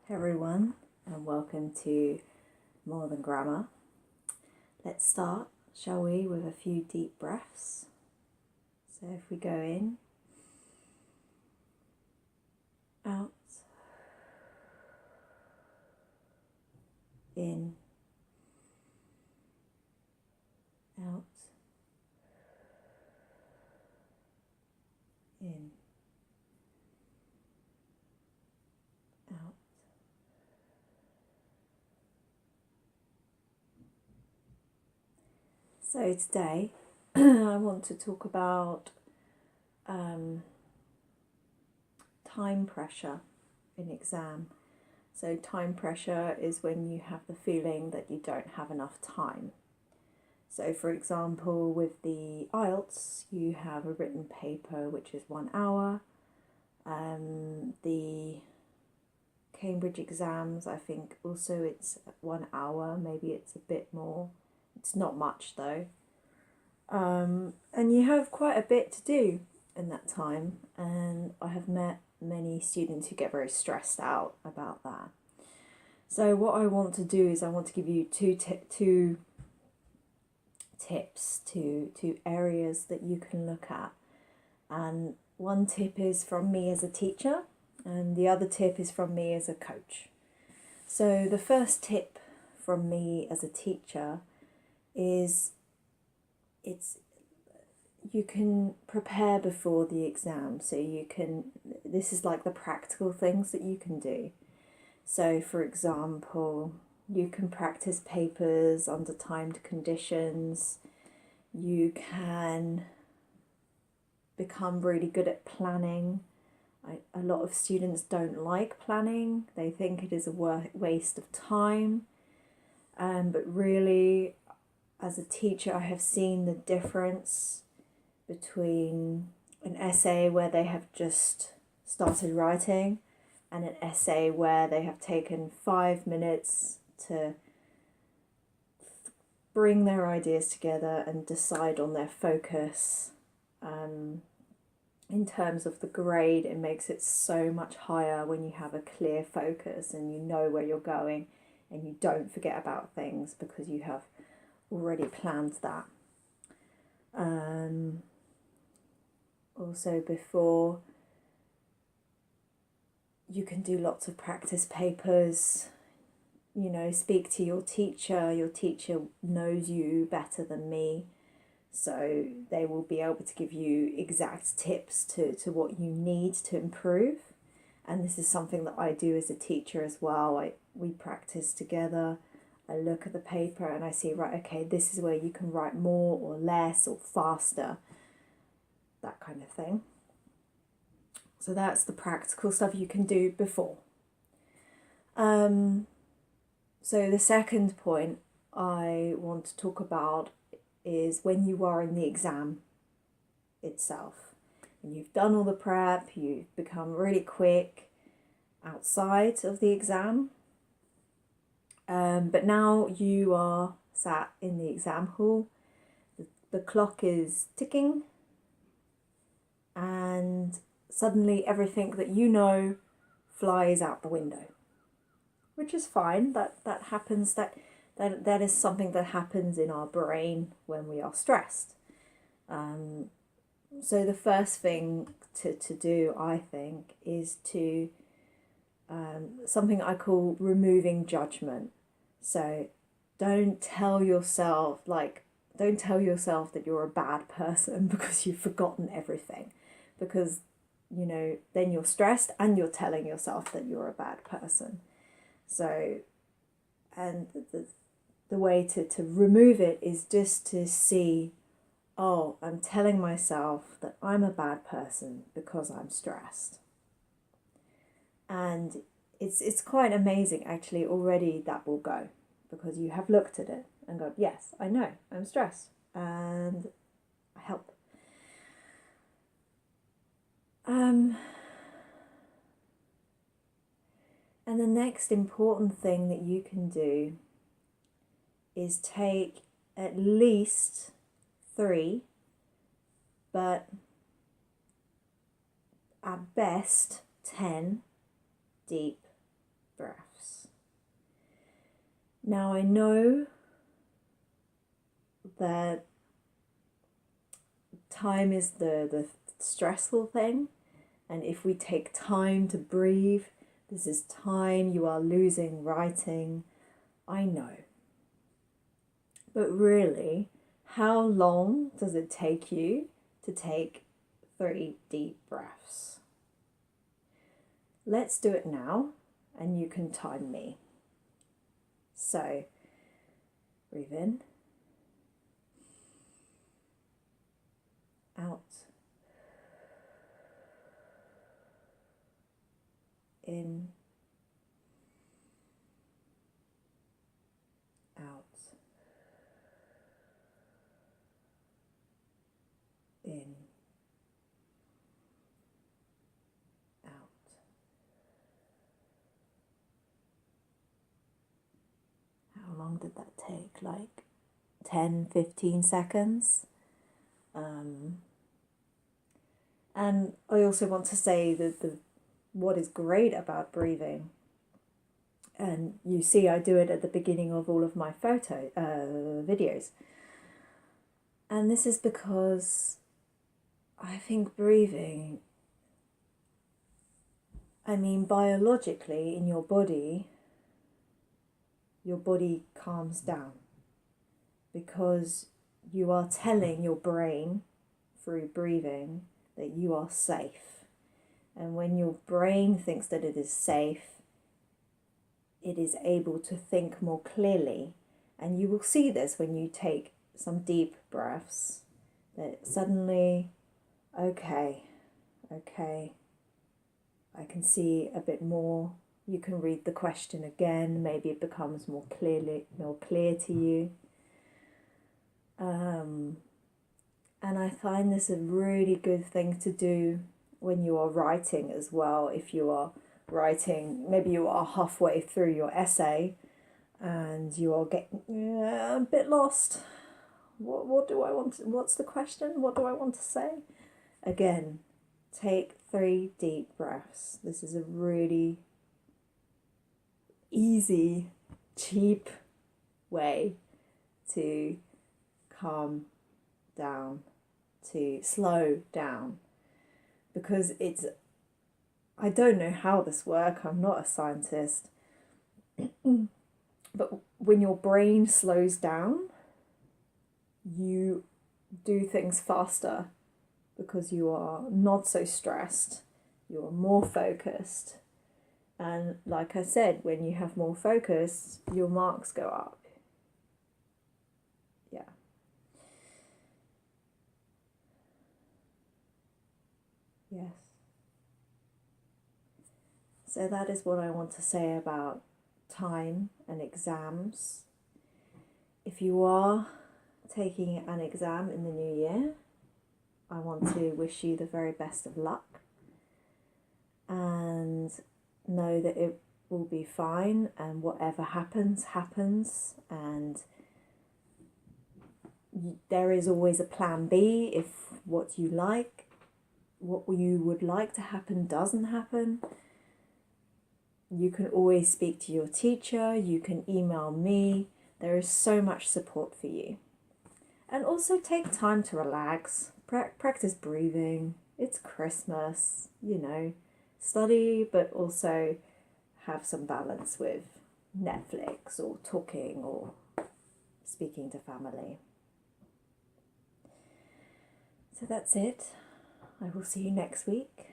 Hey everyone, and welcome to More Than Grammar. Let's start, shall we, with a few deep breaths. So if we go in, out, in, out, in, out. So today I want to talk about time pressure in exam. So time pressure is when you have the feeling that you don't have enough time. So for example, with the IELTS, you have a written paper which is 1 hour. The Cambridge exams, I think also it's 1 hour, maybe it's a bit more. It's not much though. And you have quite a bit to do in that time, and I have met many students who get very stressed out about that. So what I want to do is I want to give you two tips, two areas that you can look at. And one tip is from me as a teacher, and the other tip is from me as a coach. So the first tip from me as a teacher is you can prepare before the exam. So this is like the practical things that you can do. So for example, you can practice papers under timed conditions. You can become really good at planning. A lot of students don't like planning. They think it is a waste of time. But really, as a teacher, I have seen the difference between an essay where they have just started writing and an essay where they have taken 5 minutes to bring their ideas together and decide on their focus. In terms of the grade, it makes it so much higher when you have a clear focus and you know where you're going and you don't forget about things because you have already planned that. Also, before, you can do lots of practice papers. You know, speak to your teacher. Your teacher knows you better than me, so they will be able to give you exact tips to what you need to improve. And this is something that I do as a teacher as well. We practice together. I look at the paper and I see, right, okay, this is where you can write more or less or faster, that kind of thing. So that's the practical stuff you can do before. So the second point I want to talk about is when you are in the exam itself. And you've done all the prep, you've become really quick outside of the exam. But now you are sat in the exam hall, the clock is ticking, and suddenly everything that you know flies out the window, which is fine. That happens. That is something that happens in our brain when we are stressed. So the first thing to do, I think, is to something I call removing judgment. So don't tell yourself that you're a bad person because you've forgotten everything, because then you're stressed and you're telling yourself that you're a bad person. So, and the way to remove it is just to see, oh, I'm telling myself that I'm a bad person because I'm stressed. And it's quite amazing actually already that will go, because you have looked at it and gone, yes, I know I'm stressed and I help. And the next important thing that you can do is take at least 3, but at best 10 deep breaths. Now I know that time is the stressful thing, and if we take time to breathe, this is time you are losing writing. I know. But really, how long does it take you to take 3 deep breaths? Let's do it now, and you can time me. So, breathe in, out, in, out, in, out. How long did that take? Like 10, 15 seconds? And I also want to say that what is great about breathing, and you see I do it at the beginning of all of my videos, and this is because I think breathing, biologically in your body calms down because you are telling your brain through breathing that you are safe. And when your brain thinks that it is safe, it is able to think more clearly. And you will see this when you take some deep breaths, that suddenly, okay, I can see a bit more. You can read the question again. Maybe it becomes more clear to you. And I find this a really good thing to do when you are writing as well. If you are writing, maybe you are halfway through your essay and you are getting a bit lost. What do I want? What's the question? What do I want to say? Again, take 3 deep breaths. This is a really easy, cheap way to calm down, to slow down, because I don't know how this works, I'm not a scientist, but when your brain slows down, you do things faster because you are not so stressed, you are more focused, and like I said, when you have more focus, your marks go up. Yeah. Yes. So that is what I want to say about time and exams. If you are taking an exam in the new year, I want to wish you the very best of luck and know that it will be fine, and whatever happens, happens, and there is always a plan B if what you would like to happen doesn't happen. You can always speak to your teacher, you can email me. There is so much support for you. And also take time to relax, practice breathing. It's Christmas, study, but also have some balance with Netflix or talking or speaking to family. So that's it. I will see you next week.